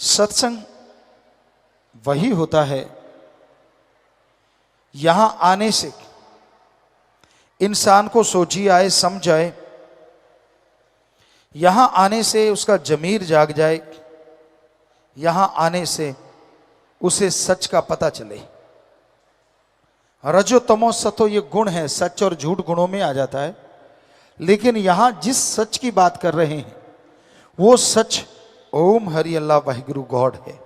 सत्संग वही होता है, यहां आने से इंसान को सोची आए, समझ आए, यहां आने से उसका जमीर जाग जाए, यहां आने से उसे सच का पता चले। रजो तमो सतो ये गुण है, सच और झूठ गुणों में आ जाता है। लेकिन यहां जिस सच की बात कर रहे हैं वो सच ओम हरि अल्लाह वाहिगुरु गॉड है।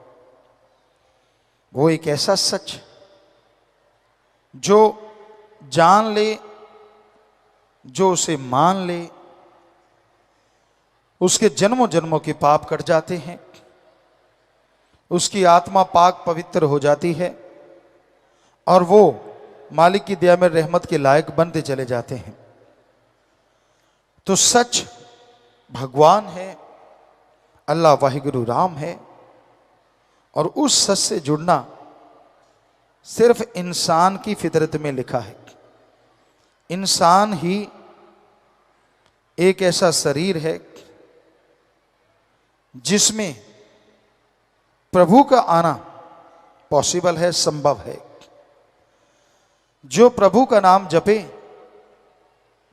वो एक ऐसा सच जो जान ले, जो उसे मान ले, उसके जन्मों जन्मों के पाप कट जाते हैं, उसकी आत्मा पाक पवित्र हो जाती है और वो मालिक की दया में रहमत के लायक बनते चले जाते हैं। तो सच भगवान है, अल्लाह वाहिगुरु राम है। और उस सच से जुड़ना सिर्फ इंसान की फितरत में लिखा है। इंसान ही एक ऐसा शरीर है जिसमें प्रभु का आना पॉसिबल है, संभव है। जो प्रभु का नाम जपे,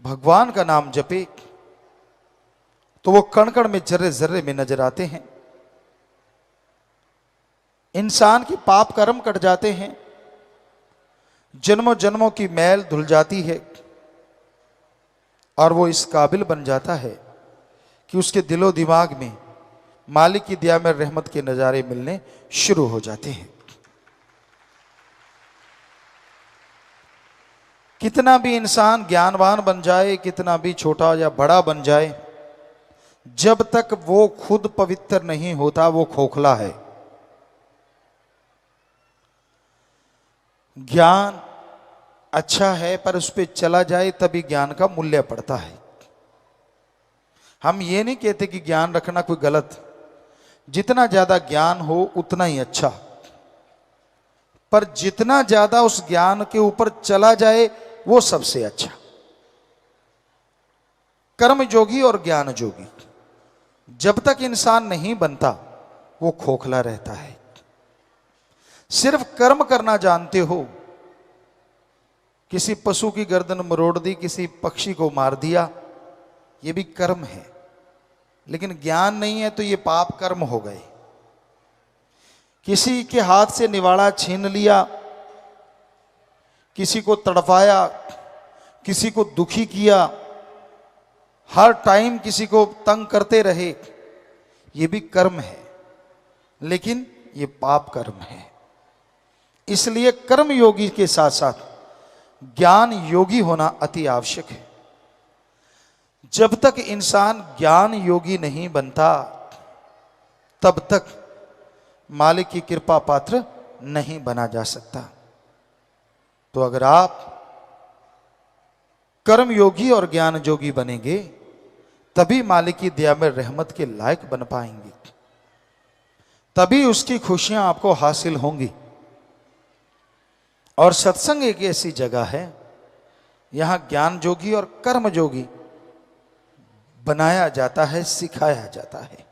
भगवान का नाम जपे, तो वो कण कण में, जर्रे जर्रे में नजर आते हैं। इंसान की पाप कर्म कट जाते हैं, जन्मों जन्मों की मैल धुल जाती है और वो इस काबिल बन जाता है कि उसके दिलो दिमाग में मालिक की दया में रहमत के नजारे मिलने शुरू हो जाते हैं। कितना भी इंसान ज्ञानवान बन जाए, कितना भी छोटा या बड़ा बन जाए, जब तक वो खुद पवित्र नहीं होता वो खोखला है। ज्ञान अच्छा है पर उस पर चला जाए तभी ज्ञान का मूल्य पड़ता है। हम ये नहीं कहते कि ज्ञान रखना कोई गलत, जितना ज्यादा ज्ञान हो उतना ही अच्छा, पर जितना ज्यादा उस ज्ञान के ऊपर चला जाए वो सबसे अच्छा। कर्म जोगी और ज्ञान जोगी जब तक इंसान नहीं बनता वो खोखला रहता है। सिर्फ कर्म करना जानते हो, किसी पशु की गर्दन मरोड़ दी, किसी पक्षी को मार दिया, ये भी कर्म है। लेकिन ज्ञान नहीं है तो ये पाप कर्म हो गए। किसी के हाथ से निवाड़ा छीन लिया, किसी को तड़पाया, किसी को दुखी किया, हर टाइम किसी को तंग करते रहे, ये भी कर्म है, लेकिन ये पाप कर्म है। इसलिए कर्म योगी के साथ साथ ज्ञान योगी होना अति आवश्यक है। जब तक इंसान ज्ञान योगी नहीं बनता तब तक मालिक की कृपा पात्र नहीं बना जा सकता। तो अगर आप कर्म योगी और ज्ञान योगी बनेंगे तभी मालिक की दया में रहमत के लायक बन पाएंगे, तभी उसकी खुशियां आपको हासिल होंगी। और सत्संग एक ऐसी जगह है यहां ज्ञान जोगी और कर्म जोगी बनाया जाता है, सिखाया जाता है।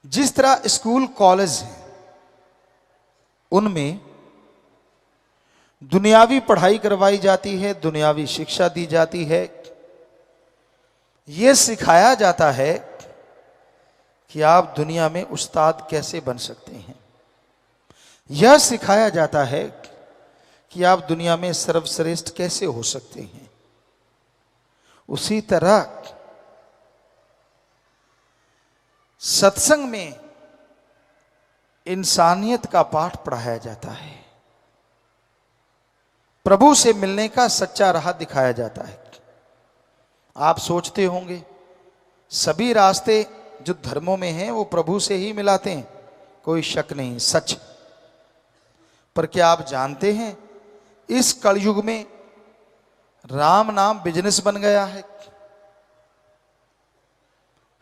जिस तरह स्कूल कॉलेज हैं उनमें दुनियावी पढ़ाई करवाई जाती है, दुनियावी शिक्षा दी जाती है, यह सिखाया जाता है कि आप दुनिया में उस्ताद कैसे बन सकते हैं। यह सिखाया जाता है कि आप दुनिया में सर्वश्रेष्ठ कैसे हो सकते हैं। उसी तरह सत्संग में इंसानियत का पाठ पढ़ाया जाता है, प्रभु से मिलने का सच्चा राह दिखाया जाता है। आप सोचते होंगे सभी रास्ते जो धर्मों में हैं वो प्रभु से ही मिलाते हैं, कोई शक नहीं, सच। पर क्या आप जानते हैं इस कलयुग में राम नाम बिजनेस बन गया है।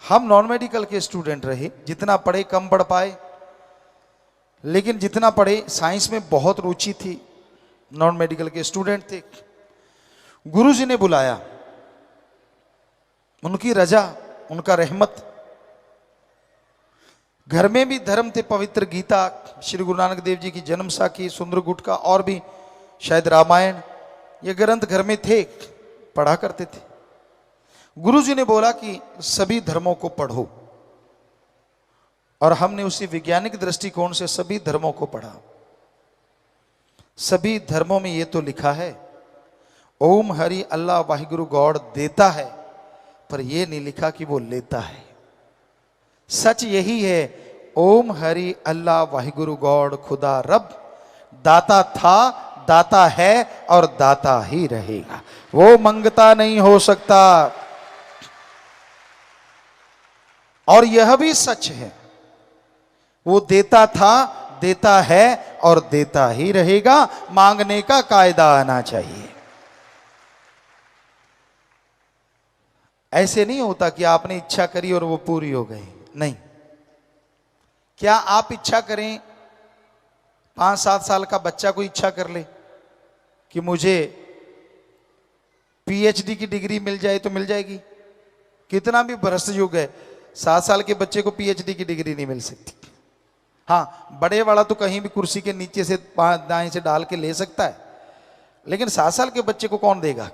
हम नॉन मेडिकल के स्टूडेंट रहे, जितना पढ़े कम पढ़ पाए, लेकिन जितना पढ़े साइंस में बहुत रुचि थी। नॉन मेडिकल के स्टूडेंट थे, गुरुजी ने बुलाया, उनकी रजा, उनका रहमत, घर में भी धर्म थे, पवित्र गीता, श्री गुरु नानक देव जी की जन्म साखी, सुंदर गुटका और भी शायद रामायण, ये ग्रंथ घर में थे, पढ़ा करते थे। गुरु जी ने बोला कि सभी धर्मों को पढ़ो, और हमने उसी वैज्ञानिक दृष्टिकोण से सभी धर्मों को पढ़ा। सभी धर्मों में ये तो लिखा है ओम हरि अल्लाह वाहिगुरु गॉड देता है, पर यह नहीं लिखा कि वो लेता है। सच यही है, ओम हरि अल्लाह वाहिगुरु गॉड खुदा रब दाता था, दाता है और दाता ही रहेगा, वो मंगता नहीं हो सकता। और यह भी सच है, वो देता था, देता है और देता ही रहेगा, मांगने का कायदा आना चाहिए। ऐसे नहीं होता कि आपने इच्छा करी और वो पूरी हो गई, नहीं। क्या आप इच्छा करें, 5-7 साल का बच्चा कोई इच्छा कर ले कि मुझे पीएचडी की डिग्री मिल जाए तो मिल जाएगी? कितना भी भ्रष्ट युग है, 7 साल के बच्चे को पीएचडी की डिग्री नहीं मिल सकती। हाँ, बड़े वाला तो कहीं भी कुर्सी के नीचे से दाएं से डाल के ले सकता है, लेकिन 7 साल के बच्चे को कौन देगा?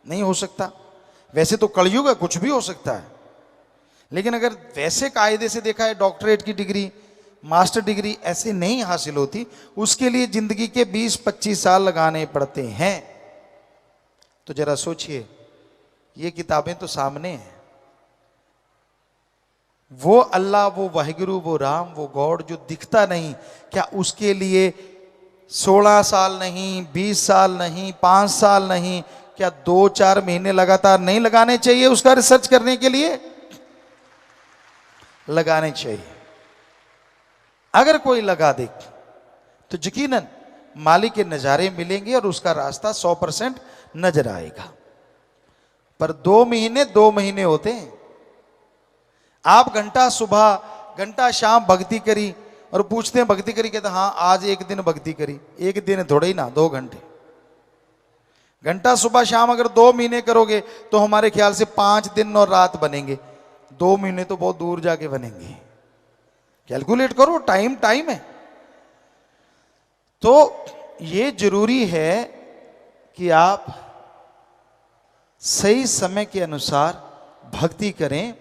नहीं हो सकता। वैसे तो कलयुग है, कुछ भी हो सकता है, लेकिन अगर वैसे कायदे से देखा है, डॉक्टरेट की डिग्री, मास्टर डिग्री ऐसे नहीं हासिल होती, उसके लिए जिंदगी के 20-25 साल लगाने पड़ते हैं। तो जरा सोचिए, ये किताबें तो सामने हैं, वो अल्लाह, वो वाहिगुरु, वो राम, वो गॉड जो दिखता नहीं, क्या उसके लिए 16 साल नहीं, 20 साल नहीं, 5 साल नहीं, क्या 2-4 महीने लगातार नहीं लगाने चाहिए उसका रिसर्च करने के लिए? लगाने चाहिए। अगर कोई लगा दे तो यकीनन मालिक के नजारे मिलेंगे और उसका रास्ता 100% नजर आएगा। पर 2 महीने होते हैं। आप घंटा सुबह घंटा शाम भक्ति करी और पूछते हैं भक्ति करी, कहते हाँ आज एक दिन भक्ति करी। एक दिन थोड़े ही ना, 2 घंटे। घंटा सुबह शाम अगर 2 महीने करोगे तो हमारे ख्याल से 5 दिन और रात बनेंगे। 2 महीने तो बहुत दूर जाके बनेंगे। कैलकुलेट करो, टाइम है। तो ये जरूरी है कि आप सही समय के अनुसार भक्ति करें,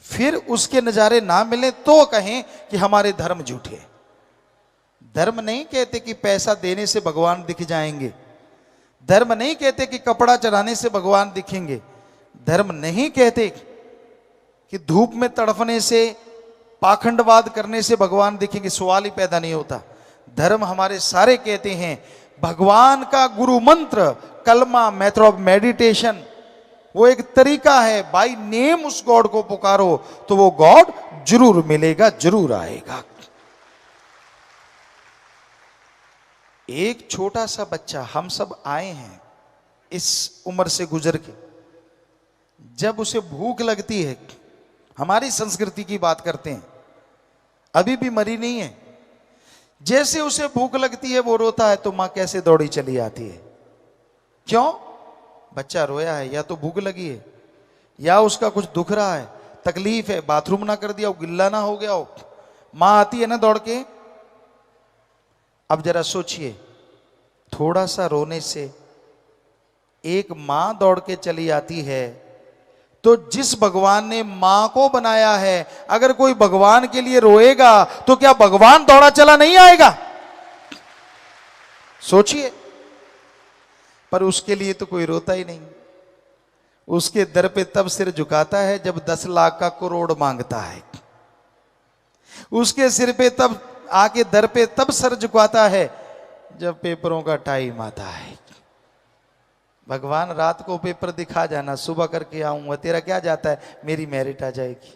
फिर उसके नजारे ना मिले तो कहें कि हमारे धर्म झूठे। धर्म नहीं कहते कि पैसा देने से भगवान दिख जाएंगे। धर्म नहीं कहते कि कपड़ा चढ़ाने से भगवान दिखेंगे। धर्म नहीं कहते कि धूप में तड़फने से, पाखंडवाद करने से भगवान दिखेंगे। सवाल ही पैदा नहीं होता। धर्म हमारे सारे कहते हैं भगवान का गुरु मंत्र, कलमा, मेथड ऑफ मेडिटेशन, वो एक तरीका है। बाय नेम उस गॉड को पुकारो तो वो गॉड जरूर मिलेगा, जरूर आएगा। एक छोटा सा बच्चा, हम सब आए हैं इस उम्र से गुजर के, जब उसे भूख लगती है, हमारी संस्कृति की बात करते हैं, अभी भी मरी नहीं है, जैसे उसे भूख लगती है वो रोता है तो मां कैसे दौड़ी चली आती है। क्यों? बच्चा रोया है, या तो भूख लगी है, या उसका कुछ दुख रहा है, तकलीफ है, बाथरूम ना कर दिया हो, गिल्ला ना हो गया हो, मां आती है ना दौड़ के। अब जरा सोचिए, थोड़ा सा रोने से एक मां दौड़ के चली आती है, तो जिस भगवान ने मां को बनाया है, अगर कोई भगवान के लिए रोएगा तो क्या भगवान दौड़ा चला नहीं आएगा? सोचिए। पर उसके लिए तो कोई रोता ही नहीं। उसके दर पे तब सिर झुकाता है जब 10 लाख का करोड़ मांगता है। उसके सिर पे तब आके दर पे तब सर झुकाता है जब पेपरों का टाइम आता है। भगवान रात को पेपर दिखा जाना, सुबह करके आऊंगा, तेरा क्या जाता है, मेरी मेरिट आ जाएगी।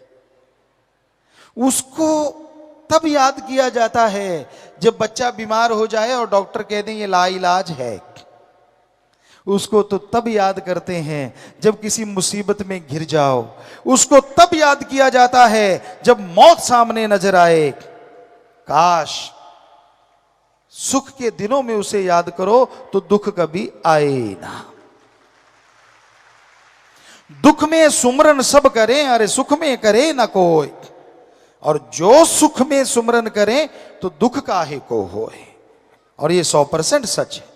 उसको तब याद किया जाता है जब बच्चा बीमार हो जाए और डॉक्टर कह दें ये लाइलाज है। उसको तो तब याद करते हैं जब किसी मुसीबत में घिर जाओ। उसको तब याद किया जाता है जब मौत सामने नजर आए। काश सुख के दिनों में उसे याद करो तो दुख कभी आए ना। दुख में सुमरन सब करें, अरे सुख में करे ना कोई। और जो सुख में सुमरन करें तो दुख काहे को होए। और ये 100% सच है।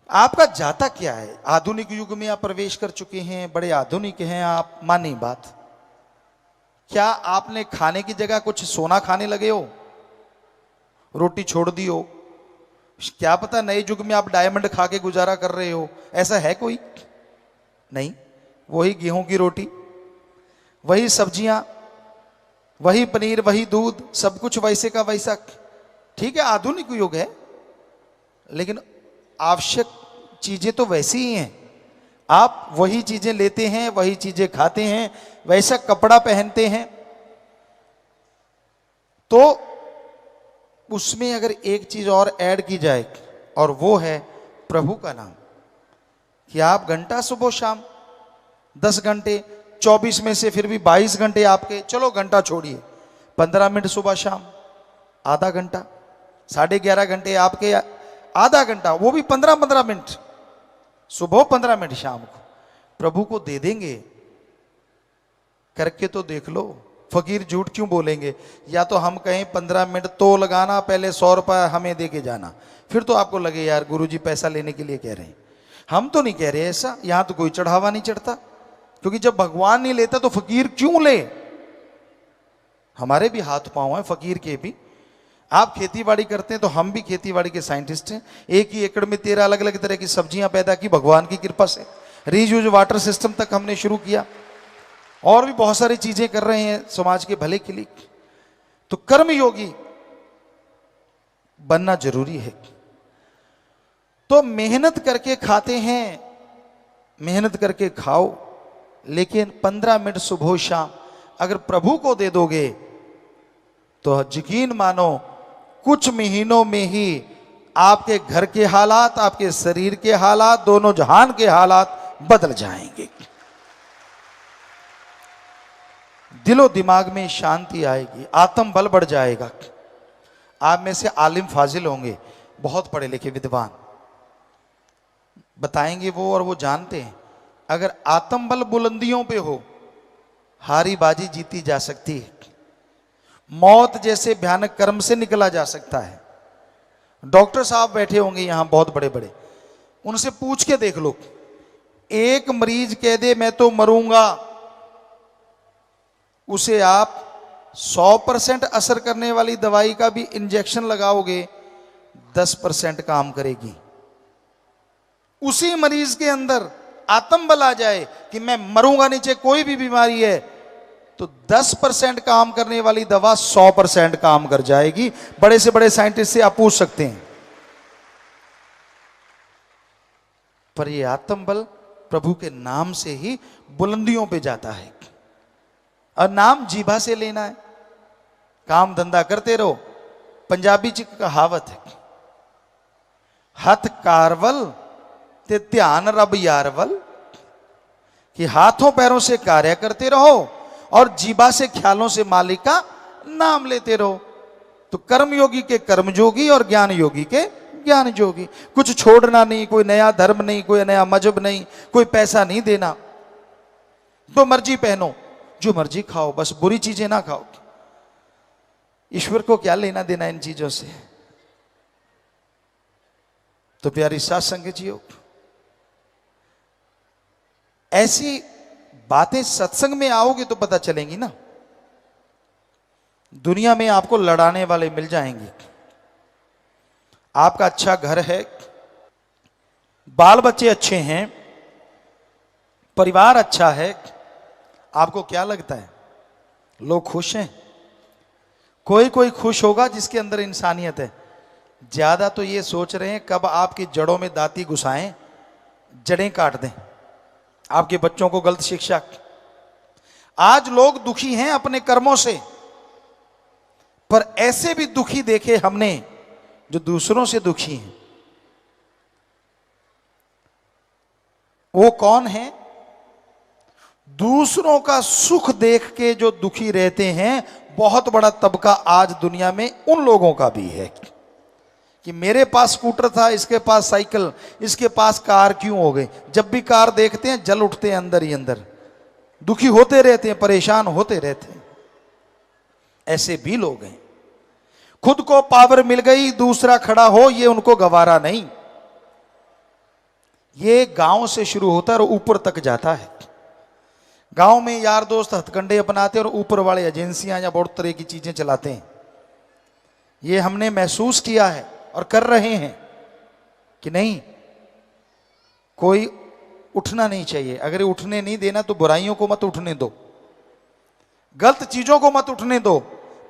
आपका जाता क्या है? आधुनिक युग में आप प्रवेश कर चुके हैं, बड़े आधुनिक हैं आप, मानी बात। क्या आपने खाने की जगह कुछ सोना खाने लगे हो? रोटी छोड़ दी हो? क्या पता नए युग में आप डायमंड खा के गुजारा कर रहे हो? ऐसा है कोई? नहीं। वही गेहूं की रोटी, वही सब्जियां, वही पनीर, वही दूध, सब कुछ वैसे का वैसा। ठीक है, आधुनिक युग है, लेकिन आवश्यक चीजें तो वैसी ही हैं। आप वही चीजें लेते हैं, वही चीजें खाते हैं, वैसा कपड़ा पहनते हैं। तो उसमें अगर एक चीज और ऐड की जाए, और वो है प्रभु का नाम, कि आप घंटा सुबह शाम 10 घंटे, 24 में से फिर भी 22 घंटे आपके, चलो घंटा छोड़िए, 15 मिनट सुबह शाम, आधा घंटा, 11.5 घंटे आपके, आधा घंटा, वो भी 15-15 मिनट सुबह, 15 मिनट शाम को प्रभु को दे देंगे। करके तो देख लो। फकीर झूठ क्यों बोलेंगे? या तो हम कहें 15 मिनट तो लगाना, पहले 100 रुपया हमें दे के जाना, फिर तो आपको लगे यार गुरुजी पैसा लेने के लिए कह रहे हैं। हम तो नहीं कह रहे ऐसा, यहां तो कोई चढ़ावा नहीं चढ़ता, क्योंकि जब भगवान नहीं लेता तो फकीर क्यों ले? हमारे भी हाथ पांव हैं फकीर के भी। आप खेती बाड़ी करते हैं तो हम भी खेती बाड़ी के साइंटिस्ट हैं। एक ही एकड़ में 13 अलग अलग तरह की सब्जियां पैदा की भगवान की कृपा से। रीयूज वाटर सिस्टम तक हमने शुरू किया, और भी बहुत सारी चीजें कर रहे हैं समाज के भले के लिए। तो कर्मयोगी बनना जरूरी है। तो मेहनत करके खाते हैं, मेहनत करके खाओ, लेकिन 15 मिनट सुबह शाम अगर प्रभु को दे दोगे तो यकीन मानो कुछ महीनों में ही आपके घर के हालात, आपके शरीर के हालात, दोनों जहान के हालात बदल जाएंगे। दिलो दिमाग में शांति आएगी, आत्म बल बढ़ जाएगा। आप में से आलिम फाजिल होंगे, बहुत पढ़े लिखे विद्वान, बताएंगे वो, और वो जानते हैं अगर आत्म बल बुलंदियों पे हो, हारी बाजी जीती जा सकती है। मौत जैसे भयानक कर्म से निकला जा सकता है। डॉक्टर साहब बैठे होंगे यहां बहुत बड़े बड़े, उनसे पूछ के देख लो, एक मरीज कह दे मैं तो मरूंगा, उसे आप 100% असर करने वाली दवाई का भी इंजेक्शन लगाओगे, 10% काम करेगी। उसी मरीज के अंदर आत्म बल आ जाए कि मैं मरूंगा नहीं, चाहे कोई भी बीमारी है, तो 10% काम करने वाली दवा 100% काम कर जाएगी। बड़े से बड़े साइंटिस्ट से आप पूछ सकते हैं। पर यह आत्म बल प्रभु के नाम से ही बुलंदियों पे जाता है। और नाम जीभा से लेना है, काम धंधा करते रहो। पंजाबी च कहावत है, हथ कारवल ते ध्यान रब यारवल, कि हाथों पैरों से कार्य करते रहो और जीभा से ख्यालों से मालिक का नाम लेते रहो। तो कर्मयोगी के कर्मयोगी और ज्ञान योगी के ज्ञान योगी। कुछ छोड़ना नहीं, कोई नया धर्म नहीं, कोई नया मजहब नहीं, कोई पैसा नहीं देना। तो मर्जी पहनो, जो मर्जी खाओ, बस बुरी चीजें ना खाओ। ईश्वर को क्या लेना देना इन चीजों से? तो प्यारी साथ संगत जियो, ऐसी बातें सत्संग में आओगे तो पता चलेंगी ना। दुनिया में आपको लड़ाने वाले मिल जाएंगे। आपका अच्छा घर है, बाल बच्चे अच्छे हैं, परिवार अच्छा है, आपको क्या लगता है लोग खुश हैं? कोई कोई खुश होगा जिसके अंदर इंसानियत है। ज्यादा तो ये सोच रहे हैं कब आपकी जड़ों में दाती घुसाएं, जड़ें काट दें, आपके बच्चों को गलत शिक्षा। आज लोग दुखी हैं अपने कर्मों से, पर ऐसे भी दुखी देखे हमने जो दूसरों से दुखी हैं। वो कौन है? दूसरों का सुख देख के जो दुखी रहते हैं, बहुत बड़ा तबका आज दुनिया में उन लोगों का भी है कि मेरे पास स्कूटर था, इसके पास साइकिल, इसके पास कार क्यों हो गई। जब भी कार देखते हैं जल उठते हैं अंदर ही अंदर। दुखी होते रहते हैं, परेशान होते रहते हैं। ऐसे भी लोग हैं, खुद को पावर मिल गई, दूसरा खड़ा हो ये उनको गवारा नहीं। ये गांव से शुरू होता है और ऊपर तक जाता है। गांव में यार दोस्त हथकंडे अपनाते हैं और ऊपर वाले एजेंसियां या बहुत तरह की चीजें चलाते हैं। ये हमने महसूस किया है और कर रहे हैं कि नहीं, कोई उठना नहीं चाहिए। अगर उठने नहीं देना तो बुराइयों को मत उठने दो, गलत चीजों को मत उठने दो।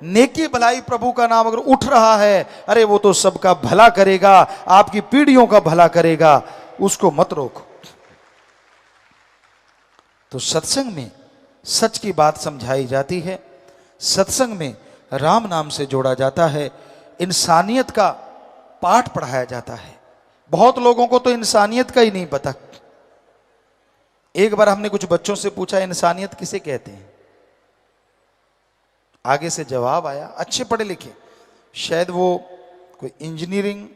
नेकी भलाई प्रभु का नाम अगर उठ रहा है, अरे वो तो सबका भला करेगा, आपकी पीढ़ियों का भला करेगा, उसको मत रोको। तो सत्संग में सच की बात समझाई जाती है, सत्संग में राम नाम से जोड़ा जाता है, इंसानियत का पाठ पढ़ाया जाता है। बहुत लोगों को तो इंसानियत का ही नहीं पता। एक बार हमने कुछ बच्चों से पूछा, इंसानियत किसे कहते हैं? आगे से जवाब आया, अच्छे पढ़े लिखे, शायद वो कोई इंजीनियरिंग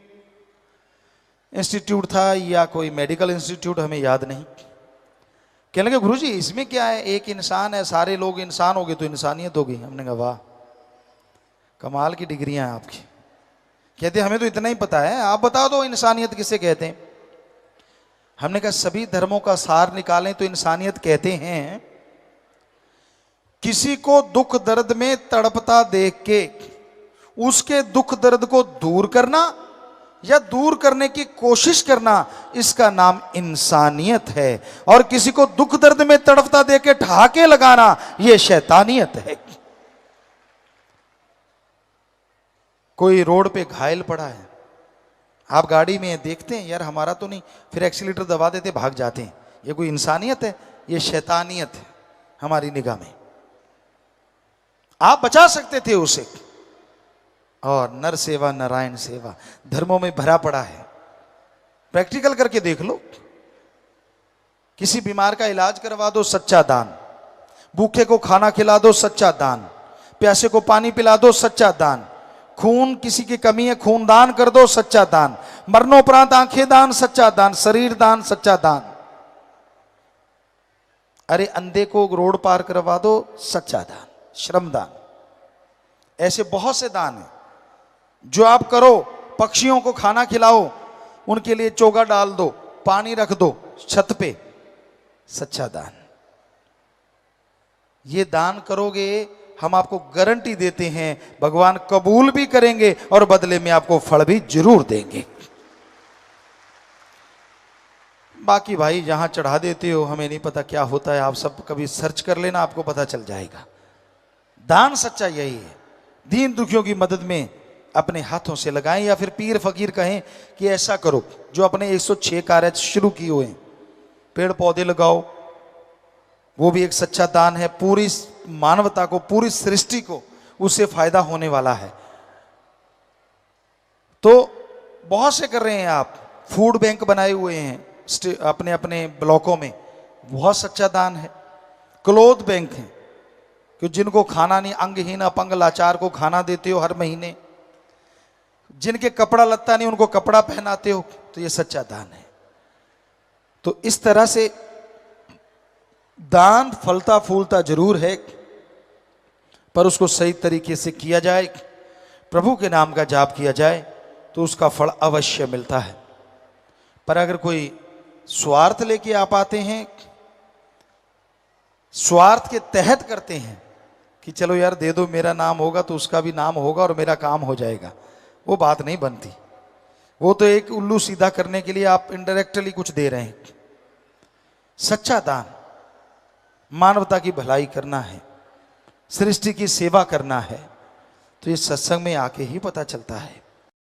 इंस्टीट्यूट था या कोई मेडिकल इंस्टीट्यूट, हमें याद नहीं। कहने लगे गुरुजी इसमें क्या है, एक इंसान है, सारे लोग इंसान हो गए तो इंसानियत हो गई। हमने कहा वाह, कमाल की डिग्रियां हैं आपकी। कहते हमें तो इतना ही पता है, आप बता दो इंसानियत किसे कहते हैं। हमने कहा सभी धर्मों का सार निकालें तो इंसानियत कहते हैं किसी को दुख दर्द में तड़पता देख के उसके दुख दर्द को दूर करना या दूर करने की कोशिश करना, इसका नाम इंसानियत है। और किसी को दुख दर्द में तड़पता देख के ठहाके लगाना, यह शैतानियत है। कोई रोड पे घायल पड़ा है, आप गाड़ी में देखते हैं यार हमारा तो नहीं, फिर एक्सीलेटर दबा देते भाग जाते हैं। ये कोई इंसानियत है? ये शैतानियत है हमारी निगाह में। आप बचा सकते थे उसे। और नर सेवा नारायण सेवा धर्मों में भरा पड़ा है, प्रैक्टिकल करके देख लो। किसी बीमार का इलाज करवा दो, सच्चा दान। भूखे को खाना खिला दो, सच्चा दान। प्यासे को पानी पिला दो, सच्चा दान। खून किसी की कमी है, खून दान कर दो, सच्चा दान। मरणोपरांत आंखें दान, सच्चा दान। शरीर दान, सच्चा दान। अरे अंधे को रोड पार करवा दो, सच्चा दान, श्रम दान। ऐसे बहुत से दान हैं जो आप करो। पक्षियों को खाना खिलाओ, उनके लिए चोगा डाल दो, पानी रख दो छत पे, सच्चा दान। ये दान करोगे, हम आपको गारंटी देते हैं भगवान कबूल भी करेंगे और बदले में आपको फल भी जरूर देंगे। बाकी भाई जहां चढ़ा देते हो हमें नहीं पता क्या होता है, आप सब कभी सर्च कर लेना, आपको पता चल जाएगा। दान सच्चा यही है। दीन दुखियों की मदद में अपने हाथों से लगाएं, या फिर पीर फकीर कहें कि ऐसा करो। जो अपने 106 कार्य शुरू किए हुए हैं, पेड़ पौधे लगाओ, वो भी एक सच्चा दान है। पूरी मानवता को, पूरी सृष्टि को उससे फायदा होने वाला है। तो बहुत से कर रहे हैं आप। फूड बैंक बनाए हुए हैं अपने अपने ब्लॉकों में, बहुत सच्चा दान है। क्लोथ बैंक है कि जिनको खाना नहीं, अंगहीन अपंग लाचार को खाना देते हो हर महीने। जिनके कपड़ा लत्ता नहीं उनको कपड़ा पहनाते हो, तो ये सच्चा दान है। तो इस तरह से दान फलता फूलता जरूर है, पर उसको सही तरीके से किया जाए, प्रभु के नाम का जाप किया जाए तो उसका फल अवश्य मिलता है। पर अगर कोई स्वार्थ लेके आप आते हैं, स्वार्थ के तहत करते हैं कि चलो यार दे दो, मेरा नाम होगा तो उसका भी नाम होगा और मेरा काम हो जाएगा, वो बात नहीं बनती। वो तो एक उल्लू सीधा करने के लिए आप इनडायरेक्टली कुछ दे रहे हैं। सच्चा दान मानवता की भलाई करना है, सृष्टि की सेवा करना है, तो ये सत्संग में आके ही पता चलता है।